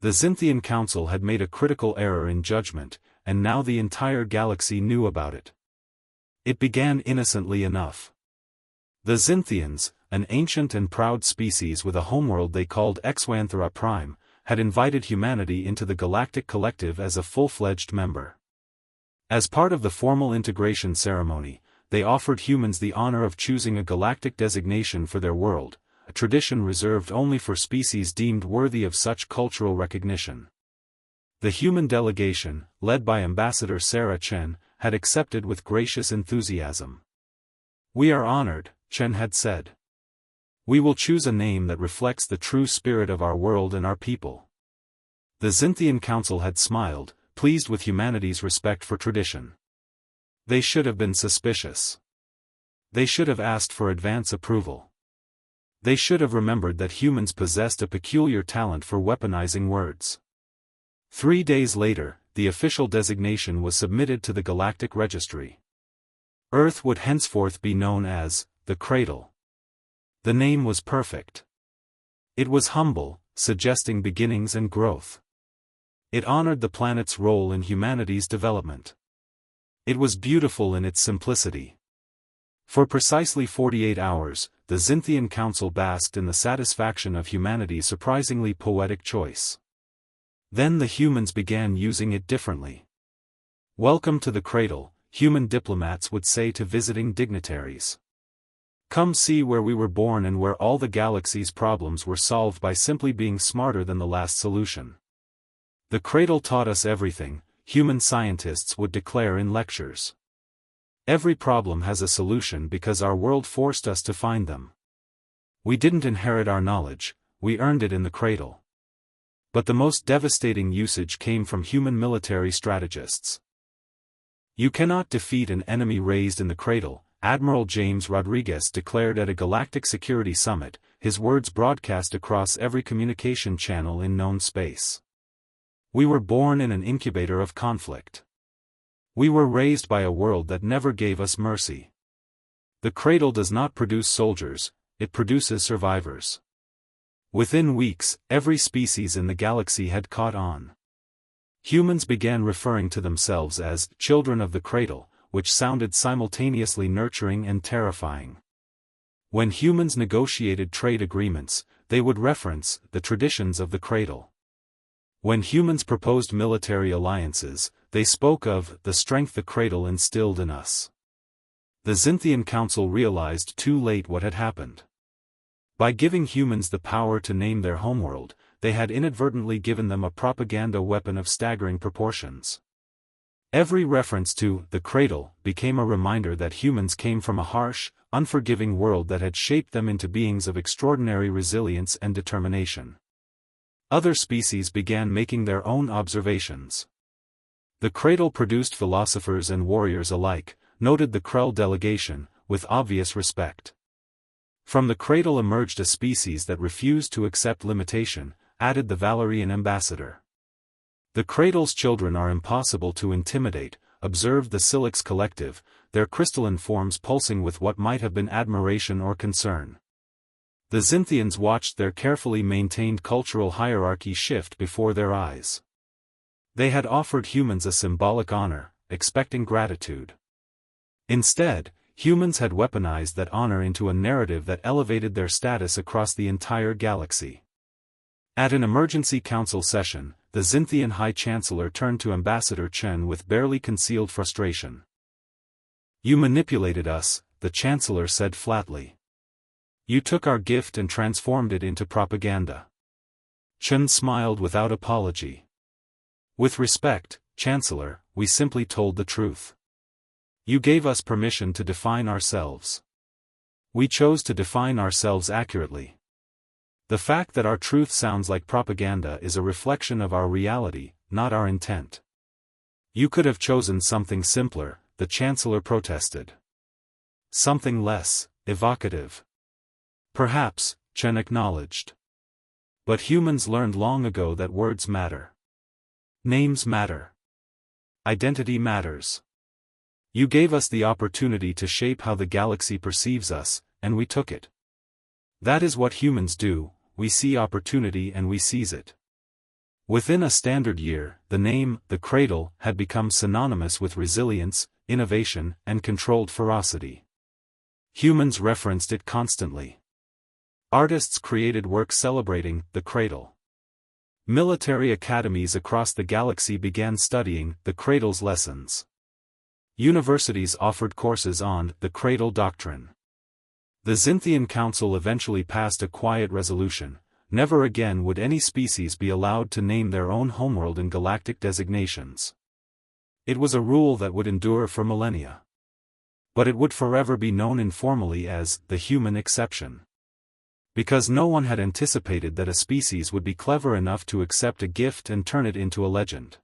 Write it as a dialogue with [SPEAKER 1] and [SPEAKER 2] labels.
[SPEAKER 1] The Xinthian Council had made a critical error in judgment, and now the entire galaxy knew about it. It began innocently enough. The Xinthians, an ancient and proud species with a homeworld they called HFY Prime, had invited humanity into the Galactic Collective as a full-fledged member. As part of the formal integration ceremony, they offered humans the honor of choosing a galactic designation for their world, a tradition reserved only for species deemed worthy of such cultural recognition. The human delegation, led by Ambassador Sarah Chen, had accepted with gracious enthusiasm. "We are honored," Chen had said. "We will choose a name that reflects the true spirit of our world and our people." The Xinthian Council had smiled, pleased with humanity's respect for tradition. They should have been suspicious. They should have asked for advance approval. They should have remembered that humans possessed a peculiar talent for weaponizing words. 3 days later, the official designation was submitted to the Galactic Registry. Earth would henceforth be known as the Cradle. The name was perfect. It was humble, suggesting beginnings and growth. It honored the planet's role in humanity's development. It was beautiful in its simplicity. For precisely 48 hours, the Xinthian Council basked in the satisfaction of humanity's surprisingly poetic choice. Then the humans began using it differently. "Welcome to the Cradle," human diplomats would say to visiting dignitaries. "Come see where we were born and where all the galaxy's problems were solved by simply being smarter than the last solution. The Cradle taught us everything," human scientists would declare in lectures. "Every problem has a solution because our world forced us to find them. We didn't inherit our knowledge, we earned it in the Cradle." But the most devastating usage came from human military strategists. "You cannot defeat an enemy raised in the Cradle," Admiral James Rodriguez declared at a Galactic Security Summit, his words broadcast across every communication channel in known space. "We were born in an incubator of conflict. We were raised by a world that never gave us mercy. The Cradle does not produce soldiers, it produces survivors." Within weeks, every species in the galaxy had caught on. Humans began referring to themselves as children of the Cradle, which sounded simultaneously nurturing and terrifying. When humans negotiated trade agreements, they would reference the traditions of the Cradle. When humans proposed military alliances, they spoke of the strength the Cradle instilled in us. The Xinthian Council realized too late what had happened. By giving humans the power to name their homeworld, they had inadvertently given them a propaganda weapon of staggering proportions. Every reference to the Cradle became a reminder that humans came from a harsh, unforgiving world that had shaped them into beings of extraordinary resilience and determination. Other species began making their own observations. "The Cradle produced philosophers and warriors alike," noted the Krell delegation, with obvious respect. "From the Cradle emerged a species that refused to accept limitation," added the Valerian ambassador. "The Cradle's children are impossible to intimidate," observed the Silix collective, their crystalline forms pulsing with what might have been admiration or concern. The Xinthians watched their carefully maintained cultural hierarchy shift before their eyes. They had offered humans a symbolic honor, expecting gratitude. Instead, humans had weaponized that honor into a narrative that elevated their status across the entire galaxy. At an emergency council session, the Xinthian High Chancellor turned to Ambassador Chen with barely concealed frustration. "You manipulated us," the Chancellor said flatly. "You took our gift and transformed it into propaganda." Chen smiled without apology. "With respect, Chancellor, we simply told the truth. You gave us permission to define ourselves. We chose to define ourselves accurately. The fact that our truth sounds like propaganda is a reflection of our reality, not our intent." "You could have chosen something simpler," the Chancellor protested. "Something less evocative." "Perhaps," Chen acknowledged. "But humans learned long ago that words matter. Names matter. Identity matters. You gave us the opportunity to shape how the galaxy perceives us, and we took it. That is what humans do, we see opportunity and we seize it. Within a standard year, the name, the Cradle, had become synonymous with resilience, innovation, and controlled ferocity. Humans referenced it constantly. Artists created works celebrating the Cradle. Military academies across the galaxy began studying the Cradle's lessons. Universities offered courses on the Cradle doctrine. The Xinthian Council eventually passed a quiet resolution: never again would any species be allowed to name their own homeworld in galactic designations. It was a rule that would endure for millennia. But it would forever be known informally as the human exception. Because no one had anticipated that a species would be clever enough to accept a gift and turn it into a legend.